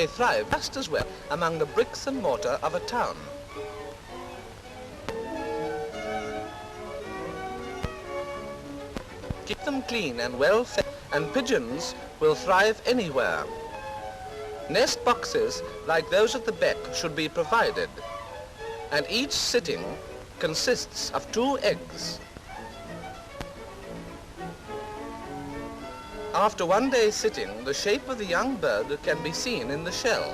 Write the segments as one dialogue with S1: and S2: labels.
S1: they thrive just as well among the bricks and mortar of a town. Keep them clean and well fed, and pigeons will thrive anywhere. Nest boxes like those at the back should be provided, and each sitting consists of 2 eggs. After 1 day's sitting, the shape of the young bird can be seen in the shell.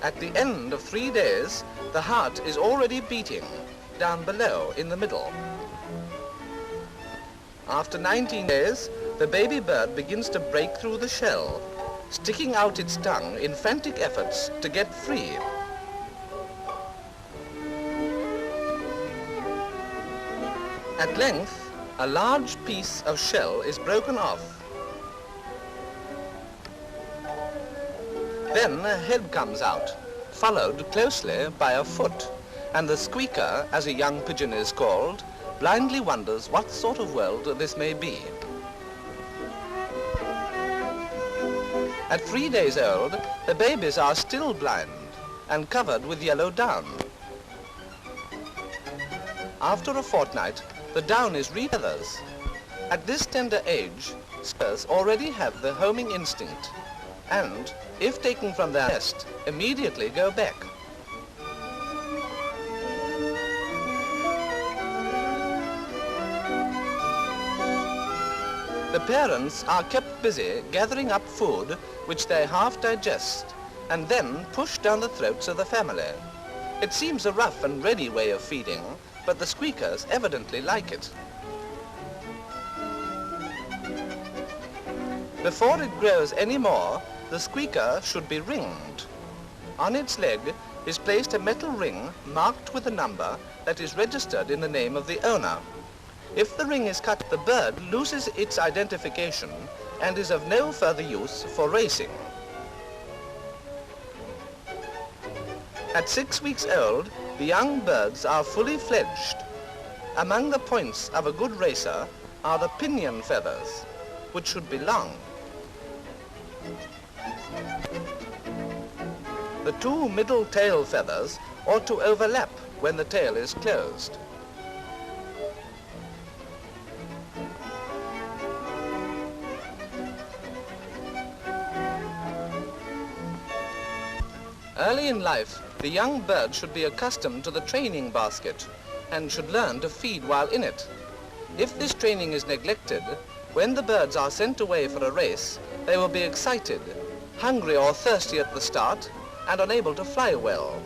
S1: At the end of 3 days, the heart is already beating down below in the middle. After 19 days, the baby bird begins to break through the shell, sticking out its tongue in frantic efforts to get free. At length, a large piece of shell is broken off. Then a head comes out, followed closely by a foot, and the squeaker, as a young pigeon is called, blindly wonders what sort of world this may be. At 3 days old, the babies are still blind and covered with yellow down. After a fortnight, the down is re-feathers. At this tender age, spurs already have the homing instinct and, if taken from their nest, immediately go back. The parents are kept busy gathering up food which they half digest and then push down the throats of the family. It seems a rough and ready way of feeding, but the squeakers evidently like it. Before it grows any more, the squeaker should be ringed. On its leg is placed a metal ring marked with a number that is registered in the name of the owner. If the ring is cut, the bird loses its identification and is of no further use for racing. At 6 weeks old, the young birds are fully fledged. Among the points of a good racer are the pinion feathers, which should be long. The 2 middle tail feathers ought to overlap when the tail is closed. Early in life, the young bird should be accustomed to the training basket and should learn to feed while in it. If this training is neglected, when the birds are sent away for a race, they will be excited, hungry or thirsty at the start, and unable to fly well.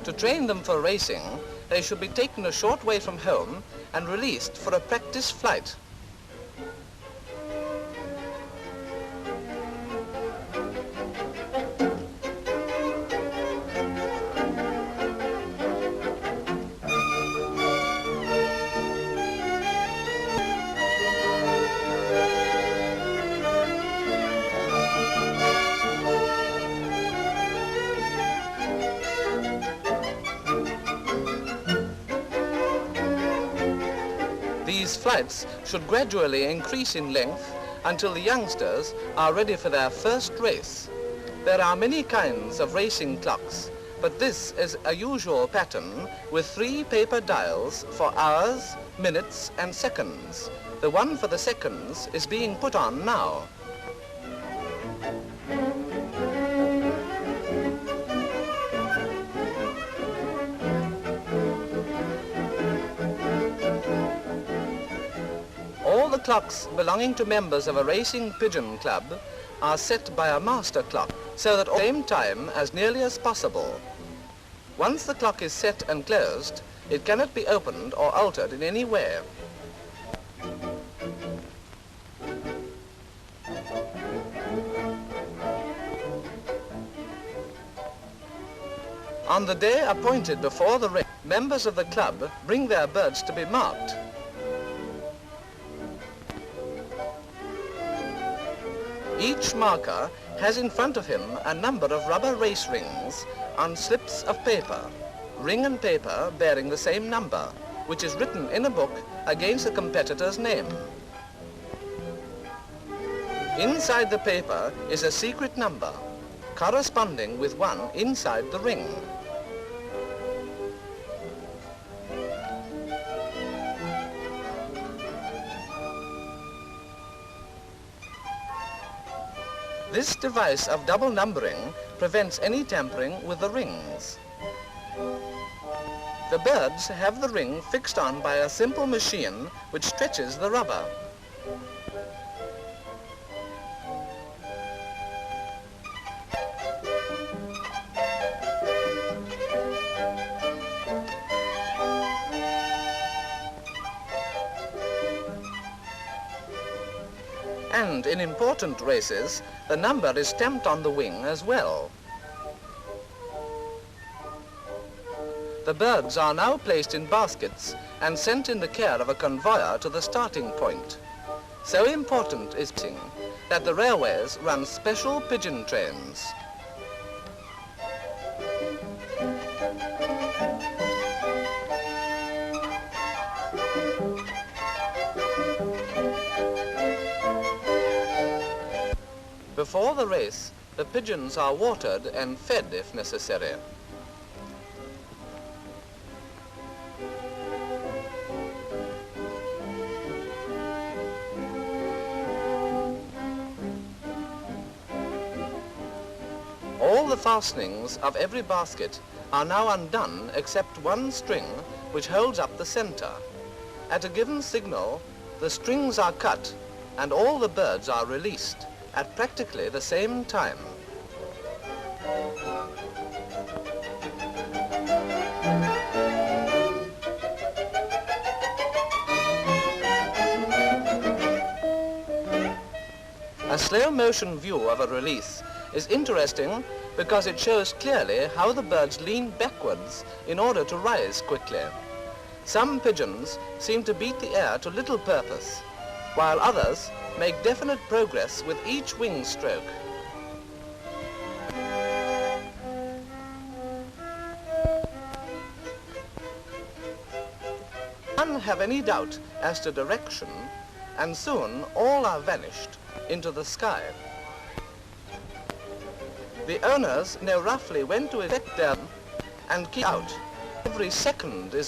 S1: To train them for racing, they should be taken a short way from home and released for a practice flight. These flights should gradually increase in length until the youngsters are ready for their first race. There are many kinds of racing clocks, but this is a usual pattern with 3 paper dials for hours, minutes, and seconds. The one for the seconds is being put on now. All the clocks belonging to members of a racing pigeon club are set by a master clock, so that at the same time as nearly as possible. Once the clock is set and closed, it cannot be opened or altered in any way. On the day appointed before the race, members of the club bring their birds to be marked. Each marker has in front of him a number of rubber race rings on slips of paper. ring and paper bearing the same number, which is written in a book against the competitor's name. Inside the paper is a secret number, corresponding with one inside the ring. This device of double numbering prevents any tampering with the rings. The birds have the ring fixed on by a simple machine which stretches the rubber. And in important races, the number is stamped on the wing as well. The birds are now placed in baskets and sent in the care of a convoyer to the starting point. So important is it that the railways run special pigeon trains. Before the race, the pigeons are watered and fed if necessary. All the fastenings of every basket are now undone except one string which holds up the center. At a given signal, the strings are cut and all the birds are released at practically the same time. A slow motion view of a release is interesting because it shows clearly how the birds lean backwards in order to rise quickly. Some pigeons seem to beat the air to little purpose, while others make definite progress with each wing stroke. None have any doubt as to direction, and soon all are vanished into the sky. The owners know roughly when to effect them and keep out. Every second is